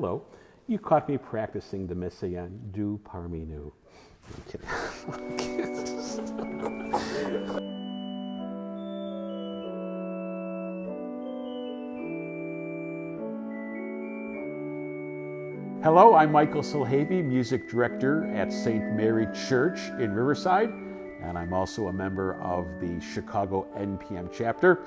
hello, you caught me practicing the Messiaen du parmi nous. I'm kidding. Hello, I'm Michael Silhavy, music director at St. Mary Church in Riverside, and I'm also a member of the Chicago NPM chapter.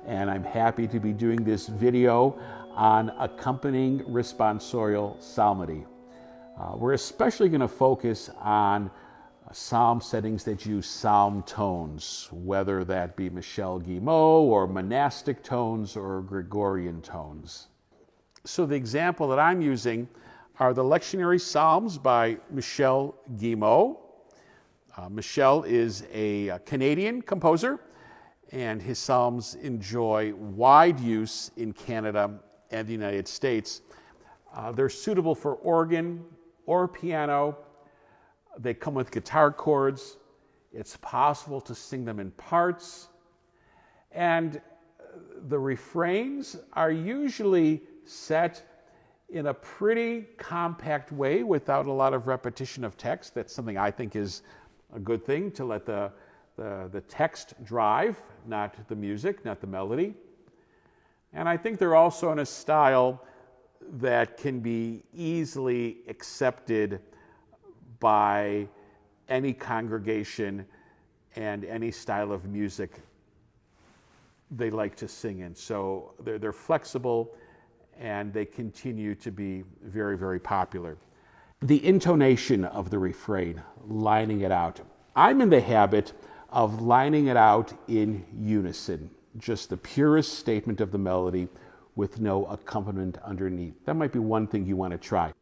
And I'm happy to be doing this video on accompanying responsorial psalmody. We're especially going to focus on psalm settings that use psalm tones, whether that be Michel Guillemot or monastic tones or Gregorian tones. So the example that I'm using are the lectionary psalms by Michel Guillemot. Michel is a Canadian composer, and his psalms enjoy wide use in Canada and the United States. They're suitable for organ or piano. They come with guitar chords. It's possible to sing them in parts. And the refrains are usually set in a pretty compact way without a lot of repetition of text. That's something I think is a good thing, to let the text drive, not the music, not the melody. And I think they're also in a style that can be easily accepted by any congregation and any style of music they like to sing in. So they're flexible, and they continue to be very, very popular. The intonation of the refrain, lining it out. I'm in the habit of lining it out in unison, just the purest statement of the melody with no accompaniment underneath. That might be one thing you want to try.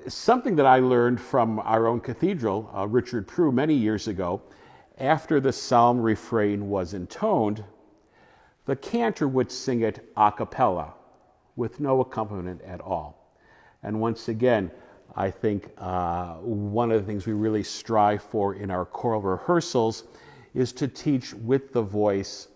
Something that I learned from our own cathedral, Richard Prue, many years ago, after the psalm refrain was intoned, the cantor would sing it a cappella with no accompaniment at all. And once again, I think one of the things we really strive for in our choral rehearsals is to teach with the voice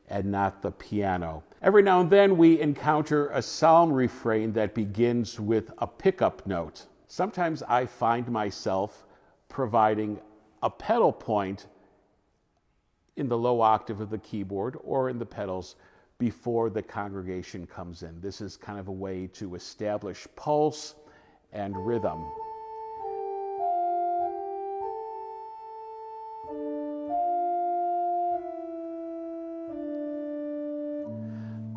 and not the piano. Every now and then we encounter a psalm refrain that begins with a pickup note. Sometimes I find myself providing a pedal point in the low octave of the keyboard or in the pedals before the congregation comes in. This is kind of a way to establish pulse and rhythm.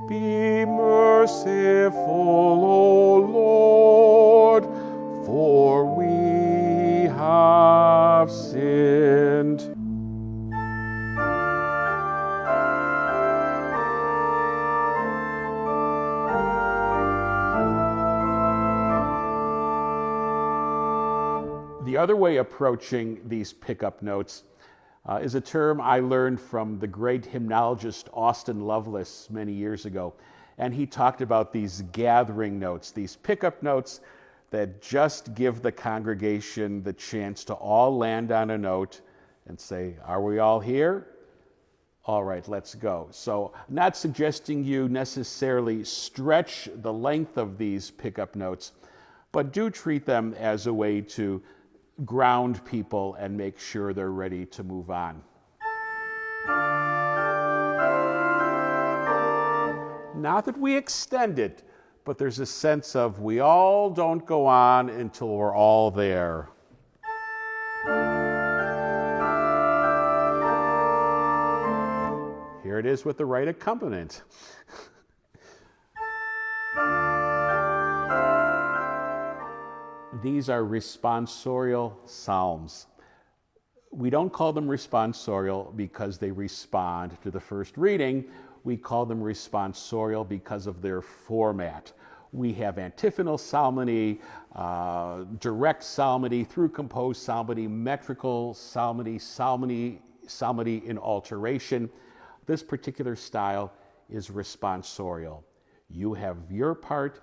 Be merciful, O Lord, for we have sinned. The other way approaching these pickup notes is a term I learned from the great hymnologist Austin Lovelace many years ago. And he talked about these gathering notes, these pickup notes that just give the congregation the chance to all land on a note and say, are we all here? All right, let's go. So not suggesting you necessarily stretch the length of these pickup notes, but do treat them as a way to ground people and make sure they're ready to move on. Not that we extend it, but there's a sense of we all don't go on until we're all there. Here it is with the right accompaniment. These are responsorial psalms. We don't call them responsorial because they respond to the first reading. We call them responsorial because of their format. We have antiphonal psalmody, direct psalmody, through composed psalmody, metrical psalmody, psalmody in alteration. This particular style is responsorial. You have your part,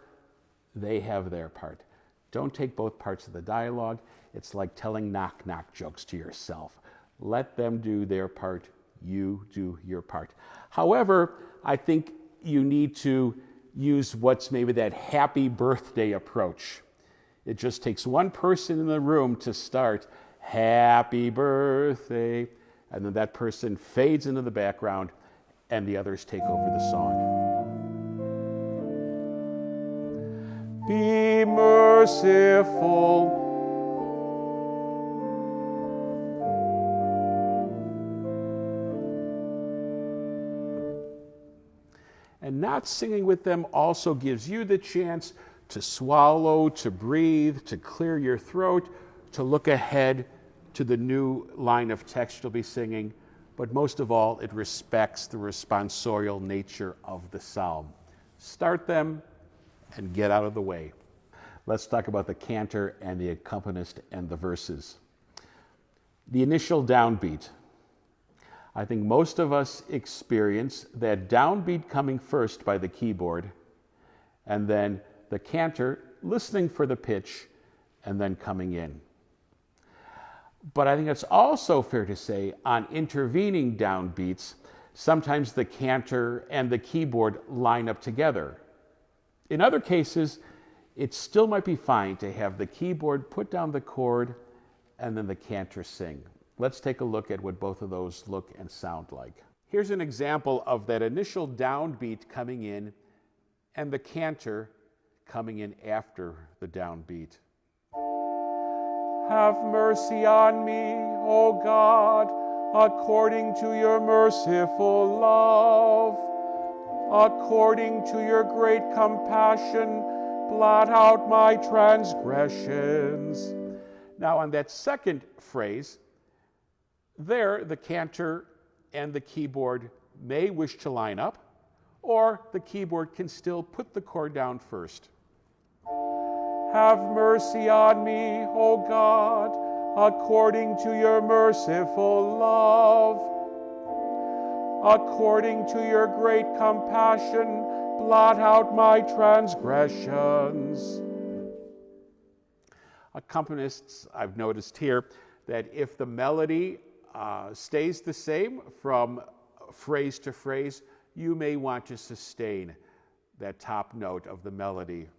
they have their part. Don't take both parts of the dialogue. It's like telling knock-knock jokes to yourself. Let them do their part. You do your part. However, I think you need to use what's maybe that happy birthday approach. It just takes one person in the room to start, happy birthday, and then that person fades into the background and the others take over the song. Be merciful. And not singing with them also gives you the chance to swallow, to breathe, to clear your throat, to look ahead to the new line of text you'll be singing. But most of all, it respects the responsorial nature of the psalm. Start them and get out of the way. Let's talk about the cantor and the accompanist and the verses. The initial downbeat. I think most of us experience that downbeat coming first by the keyboard, and then the cantor listening for the pitch, and then coming in. But I think it's also fair to say on intervening downbeats, sometimes the cantor and the keyboard line up together. In other cases, it still might be fine to have the keyboard put down the chord and then the cantor sing. Let's take a look at what both of those look and sound like. Here's an example of that initial downbeat coming in and the cantor coming in after the downbeat. Have mercy on me, O God, according to your merciful love. According to your great compassion, blot out my transgressions. Now, on that second phrase, there the cantor and the keyboard may wish to line up, or the keyboard can still put the chord down first. Have mercy on me, O God, according to your merciful love. According to your great compassion, blot out my transgressions. Accompanists, I've noticed here that if the melody stays the same from phrase to phrase, you may want to sustain that top note of the melody.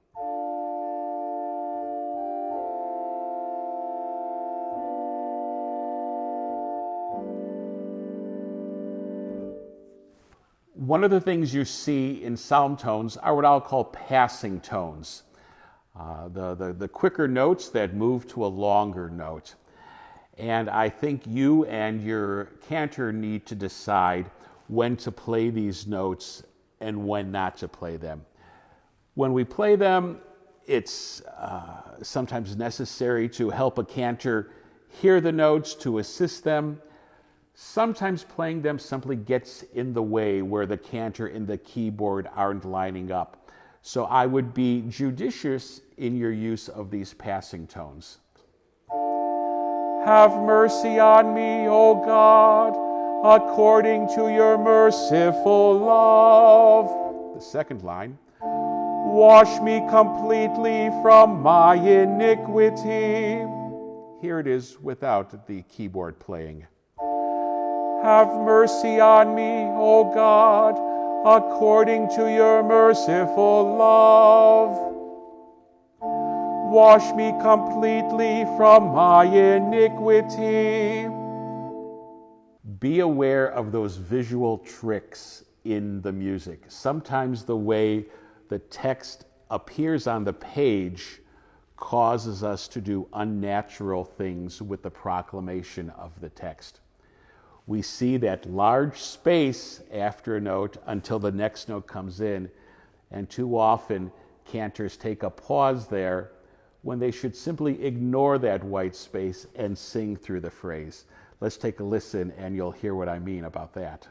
One of the things you see in psalm tones are what I'll call passing tones, the quicker notes that move to a longer note. And I think you and your cantor need to decide when to play these notes and when not to play them. When we play them, it's sometimes necessary to help a cantor hear the notes, to assist them. Sometimes playing them simply gets in the way where the cantor and the keyboard aren't lining up. So I would be judicious in your use of these passing tones. Have mercy on me, O God, according to your merciful love. The second line. Wash me completely from my iniquity. Here it is without the keyboard playing. Have mercy on me, O God, according to your merciful love. Wash me completely from my iniquity. Be aware of those visual tricks in the music. Sometimes the way the text appears on the page causes us to do unnatural things with the proclamation of the text. We see that large space after a note until the next note comes in, and too often cantors take a pause there when they should simply ignore that white space and sing through the phrase. Let's take a listen and you'll hear what I mean about that.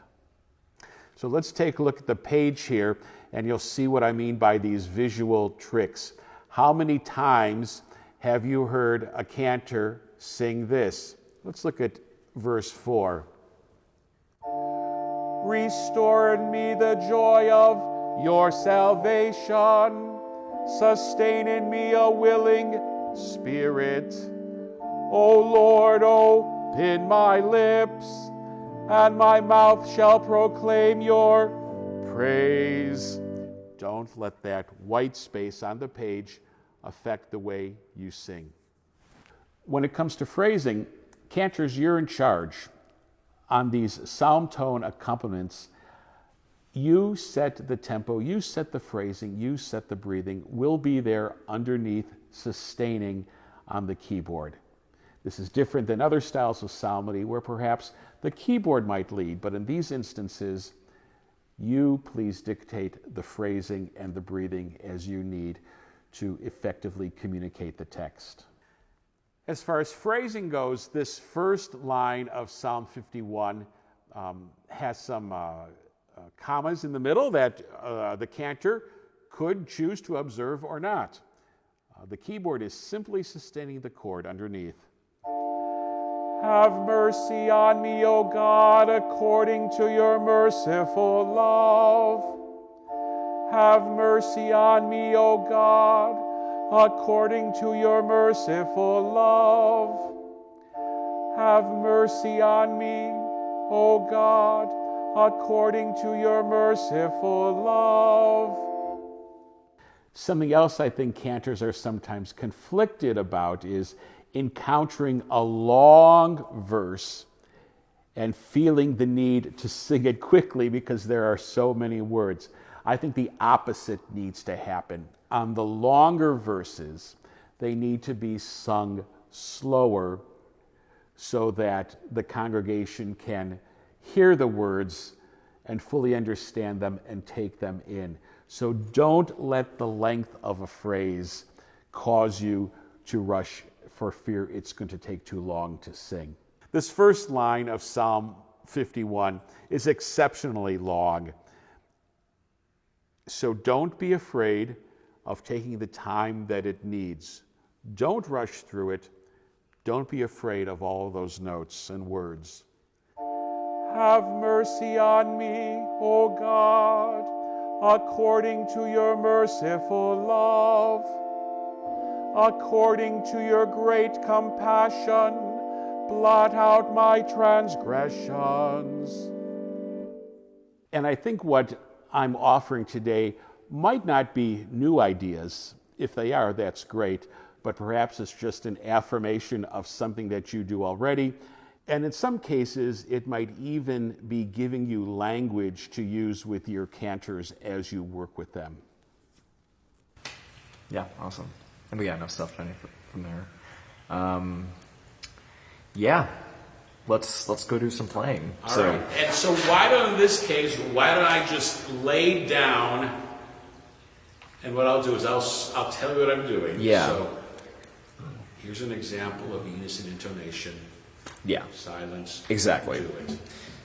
So let's take a look at the page here and you'll see what I mean by these visual tricks. How many times have you heard a cantor sing this? Let's look at verse 4. Restore in me the joy of your salvation. sustain in me a willing spirit. O Lord, open my lips, and my mouth shall proclaim your praise. Don't let that white space on the page affect the way you sing. When it comes to phrasing, cantors, you're in charge. On these psalm tone accompaniments, you set the tempo, you set the phrasing, you set the breathing. We'll be there underneath, sustaining on the keyboard. This is different than other styles of psalmody where perhaps the keyboard might lead, but in these instances, you please dictate the phrasing and the breathing as you need to effectively communicate the text. As far as phrasing goes, this first line of Psalm 51 has some commas in the middle that the cantor could choose to observe or not. The keyboard is simply sustaining the chord underneath. Have mercy on me, O God, according to your merciful love. Have mercy on me, O God, according to your merciful love. Have mercy on me, O God, according to your merciful love. Something else I think cantors are sometimes conflicted about is encountering a long verse and feeling the need to sing it quickly because there are so many words. I think the opposite needs to happen. On the longer verses, they need to be sung slower so that the congregation can hear the words and fully understand them and take them in. So don't let the length of a phrase cause you to rush for fear it's going to take too long to sing. This first line of Psalm 51 is exceptionally long. So don't be afraid of taking the time that it needs. Don't rush through it. Don't be afraid of all those notes and words. Have mercy on me, O God, according to your merciful love. According to your great compassion, blot out my transgressions. And I think what I'm offering today might not be new ideas. If they are, that's great. But perhaps it's just an affirmation of something that you do already. And in some cases, it might even be giving you language to use with your cantors as you work with them. Yeah, awesome. And we got enough stuff from there. Yeah, let's go do some playing. All right. And so why don't I just lay down, and what I'll do is I'll tell you what I'm doing. Yeah. So here's an example of unison intonation. Yeah. Silence. Exactly. Do it.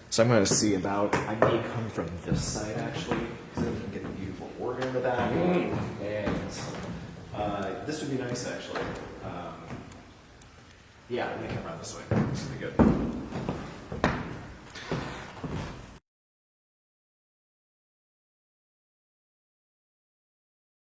So I'm going to see about, I may come from this side actually, so we can get the beautiful organ in the back. And this would be nice actually. Yeah, let me come around this way. This would be good.